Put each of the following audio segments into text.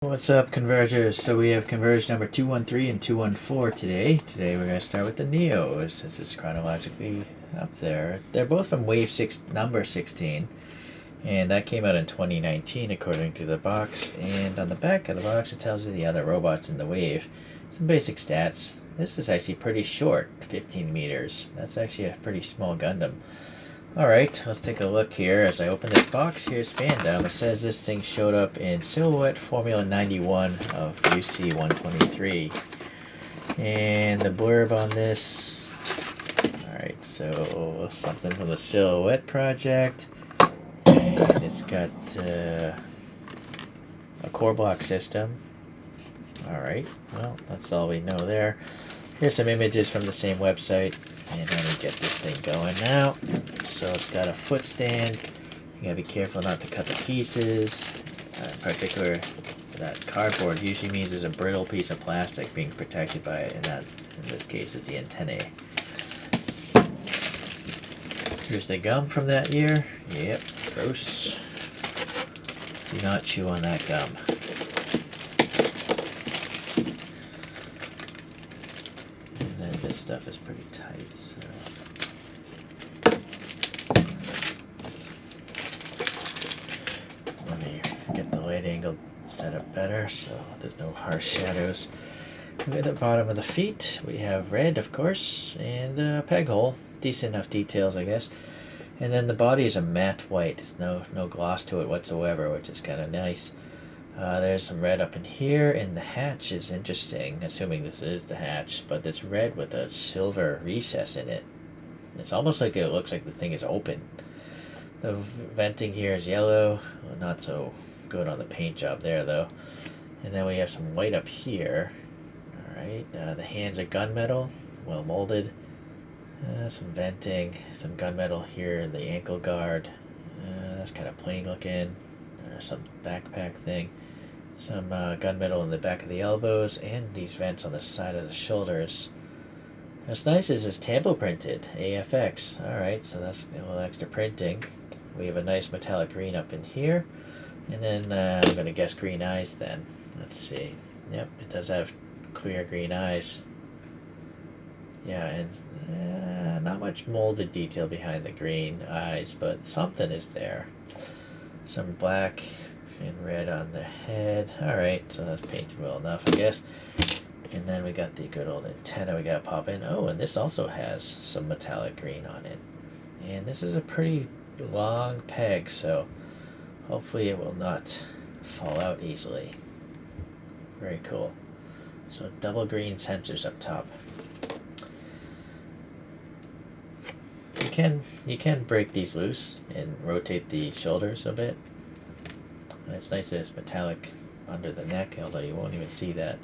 What's up, Convergers? So we have Converge number 213 and 214 today. Today we're going to start with the Neo, since it's chronologically up there. They're both from Wave 6, number 16, and that came out in 2019 according to the box. And on the back of the box it tells you the other robots in the wave. Some basic stats. This is actually pretty short, 15 meters. That's actually a pretty small Gundam. Alright, let's take a look here. As I open this box, here's Fandom. It says this thing showed up in Silhouette Formula 91 of UC 123. And the blurb on this... Alright, so something from the Silhouette project. And it's got a core block system. Alright, well, that's all we know there. Here's some images from the same website. And let me get this thing going now. So it's got a foot stand. You gotta be careful not to cut the pieces. In particular, that cardboard usually means there's a brittle piece of plastic being protected by it, and that, in this case, is the antennae. Here's the gum from that year. Yep, gross. Do not chew on that gum. And then this stuff is pretty tight, so... Get the light angle set up better so there's no harsh shadows. At the bottom of the feet we have red, of course, and a peg hole. Decent enough details, I guess. And then the body is a matte white. There's no gloss to it whatsoever, which is kind of nice. There's some red up in here, and the hatch is interesting, assuming this is the hatch, but it's red with a silver recess in it. It's almost like it looks like the thing is open. The venting here is yellow, well, not so good on the paint job there though. And then we have some white up here. Alright, the hands are gunmetal, well molded. Some venting, some gunmetal here in the ankle guard. That's kind of plain looking. Some backpack thing. Some gunmetal in the back of the elbows, and these vents on the side of the shoulders. What's nice is it's tampo printed, AFX. Alright, so that's a little extra printing. We have a nice metallic green up in here. And then I'm going to guess green eyes then. Let's see. Yep, it does have clear green eyes. Yeah, and not much molded detail behind the green eyes, but something is there. Some black and red on the head. Alright, so that's painted well enough, I guess. And then we got the good old antenna we got to pop in. Oh, and this also has some metallic green on it. And this is a pretty long peg, so hopefully it will not fall out easily. Very cool. So double green sensors up top. You can break these loose and rotate the shoulders a bit. And it's nice that it's metallic under the neck, although you won't even see that.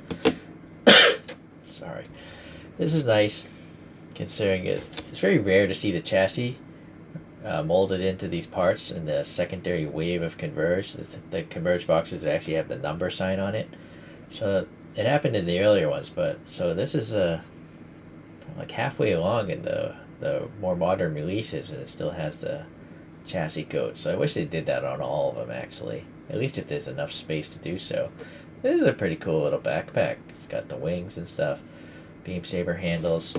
Sorry. This is nice, considering it's very rare to see the chassis molded into these parts in the secondary wave of Converge. The Converge boxes actually have the number sign on it. So it happened in the earlier ones, but so this is like halfway along in the more modern releases, and it still has the chassis code. So I wish they did that on all of them, actually. At least if there's enough space to do so. This is a pretty cool little backpack. It's got the wings and stuff. Beam saber handles.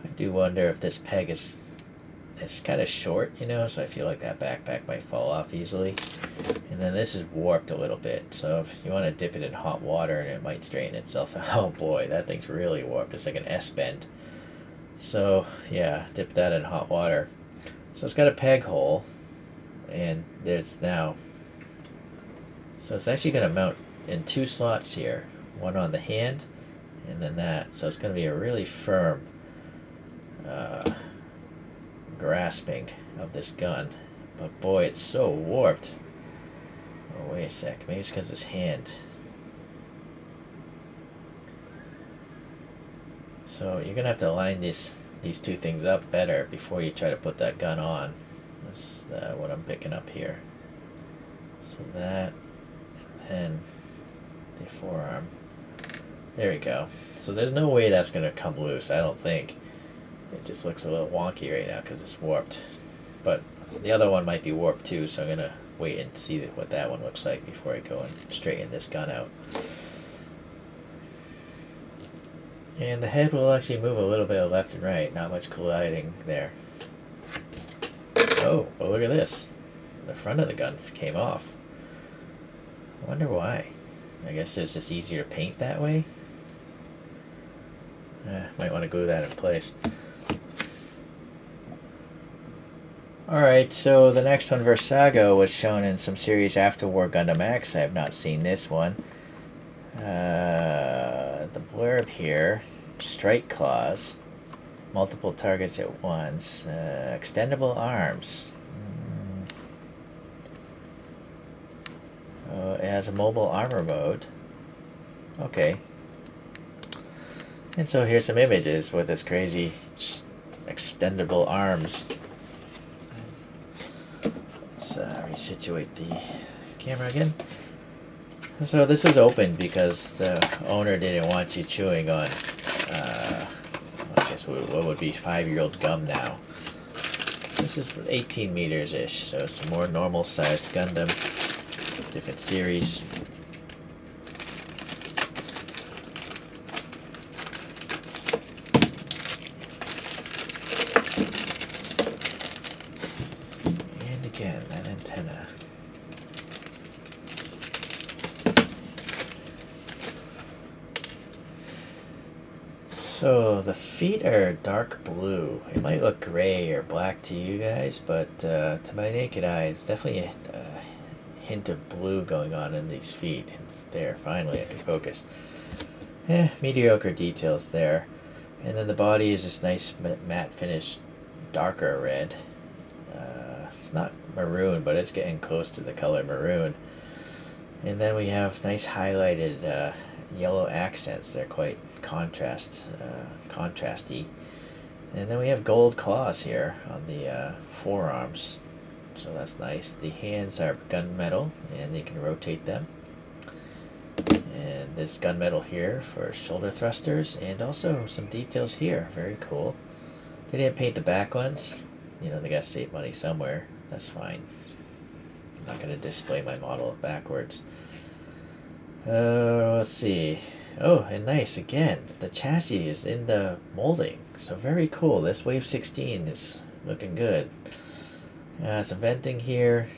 I do wonder if this peg is... It's kind of short, you know, so I feel like that backpack might fall off easily. And then this is warped a little bit, so if you want to dip it in hot water and it might straighten itself out. Oh boy, that thing's really warped. It's like an S-bend. So, yeah, dip that in hot water. So it's got a peg hole, and there's now... So it's actually going to mount in two slots here. One on the hand, and then that. So it's going to be a really firm grasping of this gun. But boy, it's so warped. Oh, wait a sec. Maybe it's because this hand. So you're going to have to line these two things up better before you try to put that gun on. That's what I'm picking up here. So that, and then the forearm. There we go. So there's no way that's going to come loose, I don't think. It just looks a little wonky right now because it's warped. But the other one might be warped too, so I'm going to wait and see what that one looks like before I go and straighten this gun out. And the head will actually move a little bit left and right, not much colliding there. Oh, well look at this. The front of the gun came off. I wonder why. I guess it's just easier to paint that way. Might want to glue that in place. Alright, so the next one, Virsago, was shown in some series after War Gundam X. I have not seen this one. The blurb here, strike claws, multiple targets at once, extendable arms. It has a mobile armor mode. Okay. And so here's some images with this crazy extendable arms. Let's resituate the camera again. So this was opened because the owner didn't want you chewing on, I guess what would be 5-year-old gum now. This is 18 meters-ish, so it's a more normal-sized Gundam. Different series. And again, that antenna. So the feet are dark blue. It might look gray or black to you guys, but to my naked eye, it's definitely a hint of blue going on in these feet. And there, finally I can focus. Mediocre details there. And then the body is this nice matte finish, darker red. It's not maroon, but it's getting close to the color maroon. And then we have nice highlighted yellow accents. They're quite contrasty. And then we have gold claws here on the forearms. So that's nice. The hands are gunmetal, and you can rotate them. And there's gunmetal here for shoulder thrusters, and also some details here. Very cool. They didn't paint the back ones. You know, they gotta save money somewhere. That's fine. I'm not gonna display my model backwards. Let's see. Oh, and nice again. The chassis is in the molding, so very cool. This Wave 16 is looking good. Some venting here.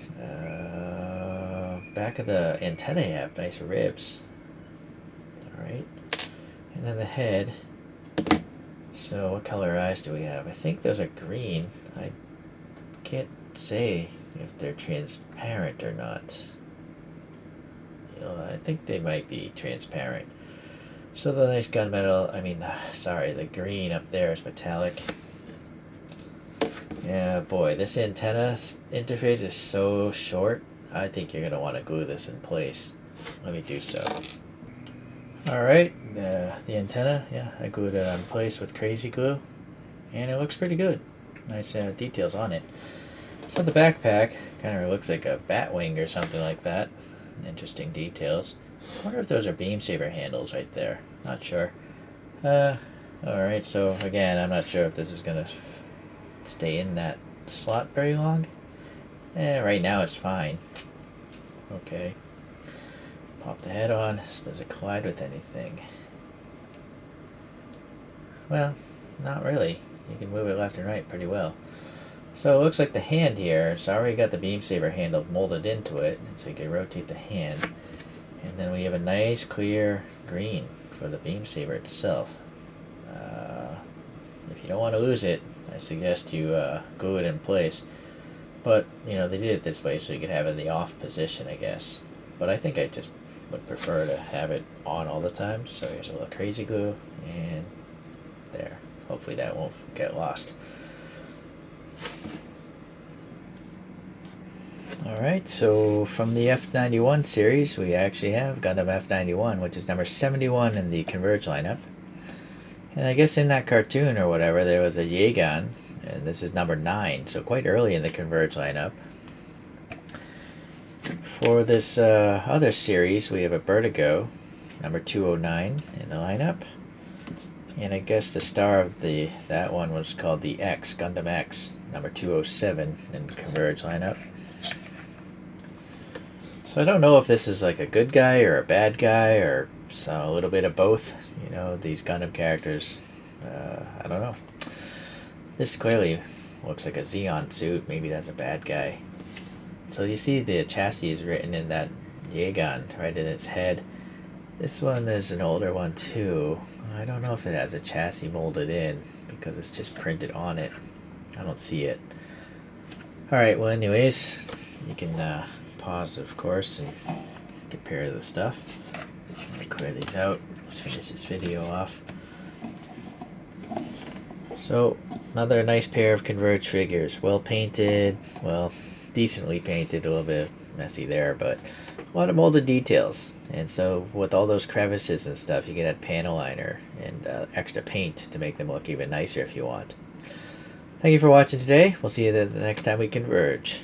Back of the antennae have nice ribs. Alright. And then the head. So what color eyes do we have? I think those are green. I can't say if they're transparent or not. You know, I think they might be transparent. So the nice gunmetal, the green up there is metallic. Yeah, boy, this antenna interface is so short. I think you're going to want to glue this in place. Let me do so. Alright, the antenna, yeah, I glued it in place with crazy glue. And it looks pretty good. Nice details on it. So the backpack kind of looks like a bat wing or something like that. Interesting details. I wonder if those are beam saber handles right there. Not sure. Alright, so again, I'm not sure if this is going to stay in that slot very long. Right now it's fine. Okay. Pop the head on. Does it collide with anything? Well, not really. You can move it left and right pretty well. So it looks like the hand here, it's already got the beam saber handle molded into it, so you can rotate the hand. And then we have a nice clear green for the beam saber itself. If you don't want to lose it, I suggest you glue it in place. But, you know, they did it this way so you could have it in the off position, I guess. But I think I just would prefer to have it on all the time. So here's a little crazy glue, and there. Hopefully that won't get lost. Alright, so from the F91 series, we actually have Gundam F91, which is number 71 in the Converge lineup. And I guess in that cartoon or whatever, there was a Yegan, and this is number 9, so quite early in the Converge lineup. For this other series, we have a Virsago, number 209 in the lineup. And I guess the star of that one was called the X, Gundam X, number 207 in the Converge lineup. So I don't know if this is like a good guy or a bad guy or a little bit of both. You know, these Gundam characters, I don't know. This clearly looks like a Xeon suit. Maybe that's a bad guy. So you see the chassis is written in that Yegon right in its head. This one is an older one too. I don't know if it has a chassis molded in because it's just printed on it. I don't see it. Alright, well anyways, you can pause of course and compare the stuff. Let me clear these out. Let's finish this video off. So, another nice pair of Converge figures. Well painted, well, decently painted, a little bit messy there, but a lot of molded details. And so with all those crevices and stuff, you can add panel liner and extra paint to make them look even nicer if you want. Thank you for watching today. We'll see you the next time we converge.